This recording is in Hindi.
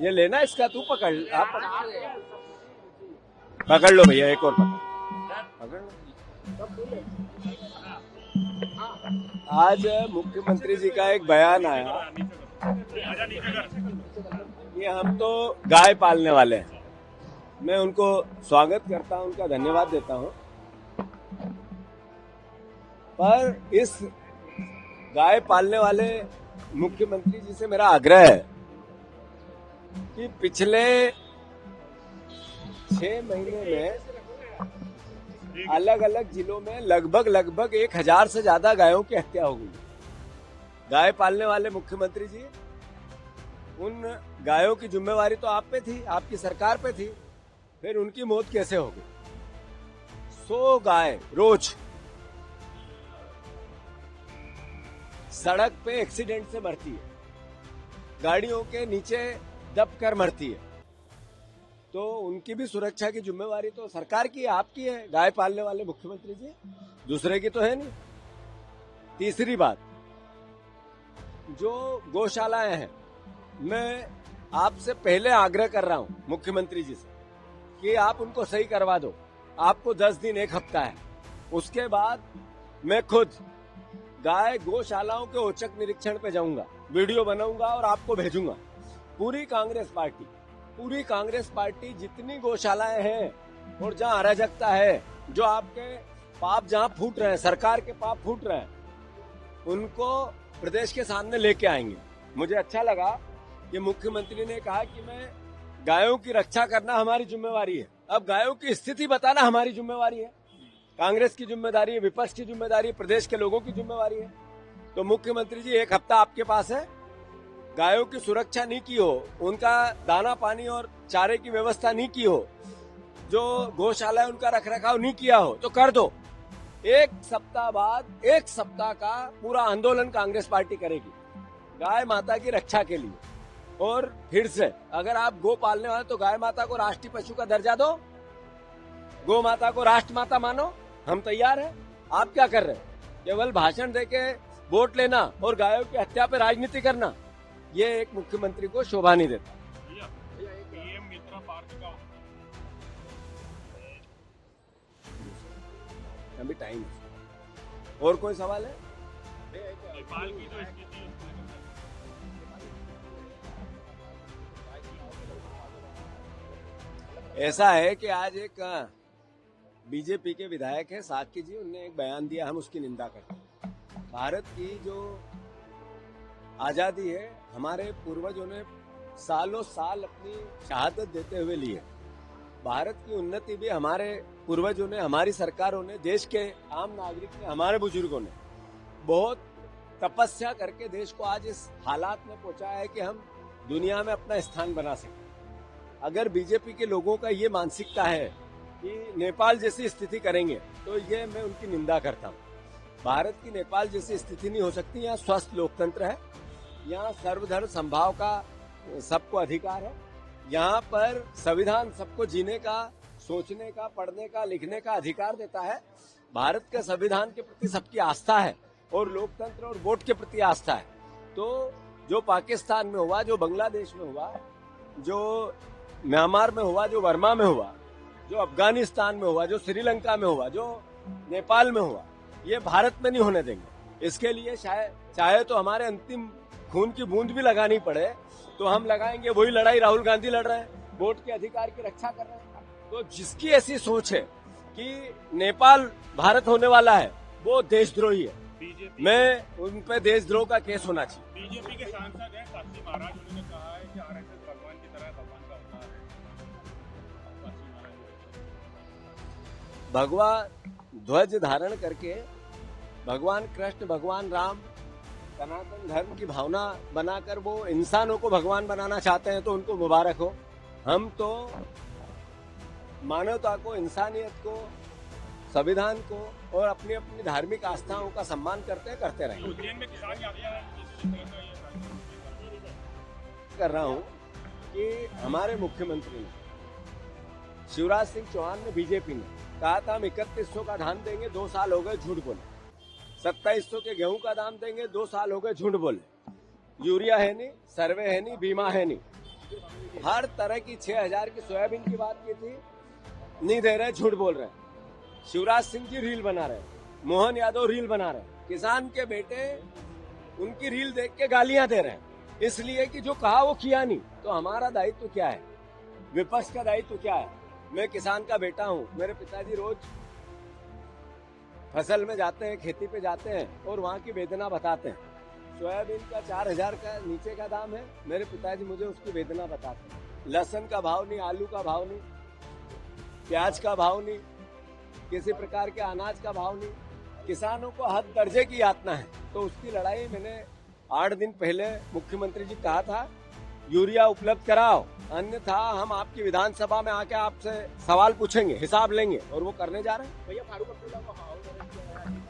ये लेना इसका, तू पकड़, आप पकड़ लो भैया, एक और पकड़ लो। आज मुख्यमंत्री जी का एक बयान आया कि हम तो गाय पालने वाले हैं। मैं उनको स्वागत करता हूं, उनका धन्यवाद देता हूं, पर इस गाय पालने वाले मुख्यमंत्री जी से मेरा आग्रह है कि पिछले 6 महीने में अलग अलग जिलों में लगभग 1000 से ज्यादा गायों की हत्या हो गई। गाय पालने वाले मुख्यमंत्री जी, उन गायों की जिम्मेवारी तो आप पे थी, आपकी सरकार पे थी, फिर उनकी मौत कैसे हो गई? 100 गाय रोज सड़क पे एक्सीडेंट से मरती है, गाड़ियों के नीचे दब कर मरती है। तो उनकी भी सुरक्षा की जिम्मेवारी तो सरकार की है, आपकी है, गाय पालने वाले मुख्यमंत्री जी, दूसरे की तो है नहीं। तीसरी बात, जो गौशालाएं हैं, मैं आपसे पहले आग्रह कर रहा हूं मुख्यमंत्री जी से कि आप उनको सही करवा दो। आपको 10 दिन 1 हफ्ता है, उसके बाद मैं खुद गाय गौशालाओं के औचक निरीक्षण पे जाऊंगा, वीडियो बनाऊंगा और आपको भेजूंगा। पूरी कांग्रेस पार्टी जितनी गौशालाएं हैं और जहां अराजकता है, जो आपके पाप जहां फूट रहे हैं, सरकार के पाप फूट रहे हैं, उनको प्रदेश के सामने लेके आएंगे। मुझे अच्छा लगा कि मुख्यमंत्री ने कहा कि मैं गायों की रक्षा करना हमारी जिम्मेवारी है। अब गायों की स्थिति बताना हमारी जिम्मेवारी है, कांग्रेस की जिम्मेदारी है, विपक्ष की जिम्मेदारी है, प्रदेश के लोगों की जिम्मेवारी है। तो मुख्यमंत्री जी, 1 हफ्ता आपके पास है। गायों की सुरक्षा नहीं की हो, उनका दाना पानी और चारे की व्यवस्था नहीं की हो, जो गौशाला है उनका रखरखाव नहीं किया हो, तो कर दो। 1 सप्ताह बाद 1 सप्ताह का पूरा आंदोलन कांग्रेस पार्टी करेगी गाय माता की रक्षा के लिए। और फिर से, अगर आप गो पालने वाले तो गाय माता को राष्ट्रीय पशु का दर्जा दो, गो माता को राष्ट्र माता मानो, हम तैयार हैं। आप क्या कर रहे हैं? केवल भाषण देके वोट लेना और गायों की हत्या पे राजनीति करना, ये एक मुख्यमंत्री को शोभा नहीं देता। अभी टाइम है। और कोई सवाल है? नेपाल की तो स्थिति ऐसा है कि आज एक बीजेपी के विधायक है साकी जी, उनने एक बयान दिया, हम उसकी निंदा करते हैं। भारत की जो आजादी है, हमारे पूर्वजों ने सालों साल अपनी शहादत देते हुए ली है। भारत की उन्नति भी हमारे पूर्वजों ने, हमारी सरकारों ने, देश के आम नागरिक ने, हमारे बुजुर्गों ने बहुत तपस्या करके देश को आज इस हालात में पहुंचाया है कि हम दुनिया में अपना स्थान बना सकें। अगर बीजेपी के लोगों का ये मानसिकता है कि नेपाल जैसी स्थिति करेंगे, तो ये मैं उनकी निंदा करता हूँ। भारत की नेपाल जैसी स्थिति नहीं हो सकती। यहाँ स्वस्थ लोकतंत्र है, यहाँ सर्वधर्म समभाव का सबको अधिकार है, यहाँ पर संविधान सबको जीने का, सोचने का, पढ़ने का, लिखने का अधिकार देता है। भारत के संविधान के प्रति सबकी आस्था है और लोकतंत्र और वोट के प्रति आस्था है। तो जो पाकिस्तान में हुआ, जो बांग्लादेश में हुआ, जो म्यांमार में हुआ, जो बर्मा में हुआ, जो अफगानिस्तान में हुआ, जो श्रीलंका में हुआ, जो नेपाल में हुआ, ये भारत में नहीं होने देंगे। इसके लिए चाहे तो हमारे अंतिम खून की बूंद भी लगानी पड़े तो हम लगाएंगे। वही लड़ाई राहुल गांधी लड़ रहे हैं, वोट के अधिकार की रक्षा कर रहे हैं। तो जिसकी ऐसी सोच है कि नेपाल भारत होने वाला है, वो देशद्रोही है। मैं उन पे देशद्रोह का केस होना चाहिए। बीजेपी के सांसद हैं साक्षी महाराज, उन्होंने कहा है कि आरएसएस भगवान की तरह भगवान का अवतार है। भगवान ध्वज धारण करके भगवान कृष्ण, भगवान राम, सनातन धर्म की भावना बनाकर वो इंसानों को भगवान बनाना चाहते हैं, तो उनको मुबारक हो। हम तो मानवता को, इंसानियत को, संविधान को और अपनी अपनी धार्मिक आस्थाओं का सम्मान करते रहेंगे। कर रहा हूं कि हमारे मुख्यमंत्री ने, शिवराज सिंह चौहान ने, बीजेपी ने कहा था हम 3100 का धान देंगे, 2 साल हो गए झूठ बोले। 2700 के गेहूं का दाम देंगे, 2 साल हो गए झूठ बोले। यूरिया है नहीं, सर्वे है नहीं, बीमा है नहीं। हर तरह की 6,000 की सोयाबीन की बात की थी, नहीं दे रहे, झूठ बोल रहे हैं। शिवराज सिंह की रील बना रहे, मोहन यादव रील बना रहे, किसान के बेटे उनकी रील देख के गालियां दे रहे हैं, इसलिए कि जो कहा वो किया नहीं। तो हमारा दायित्व क्या है, विपक्ष का दायित्व क्या है? मैं किसान का बेटा हूं, मेरे पिताजी रोज फसल में जाते हैं, खेती पे जाते हैं और वहाँ की वेदना बताते हैं। सोयाबीन का 4,000 का नीचे का दाम है, मेरे पिताजी मुझे उसकी वेदना बताते हैं। लहसुन का भाव नहीं, आलू का भाव नहीं, प्याज का भाव नहीं, किसी प्रकार के अनाज का भाव नहीं। किसानों को हद दर्जे की यातना है, तो उसकी लड़ाई मैंने 8 दिन पहले मुख्यमंत्री जी कहा था, यूरिया उपलब्ध कराओ, अन्यथा हम आपकी विधानसभा में आके आपसे सवाल पूछेंगे, हिसाब लेंगे, और वो करने जा रहे हैं। भैया फारूक अब्दुल्ला को हाउस अरेस्ट किया है।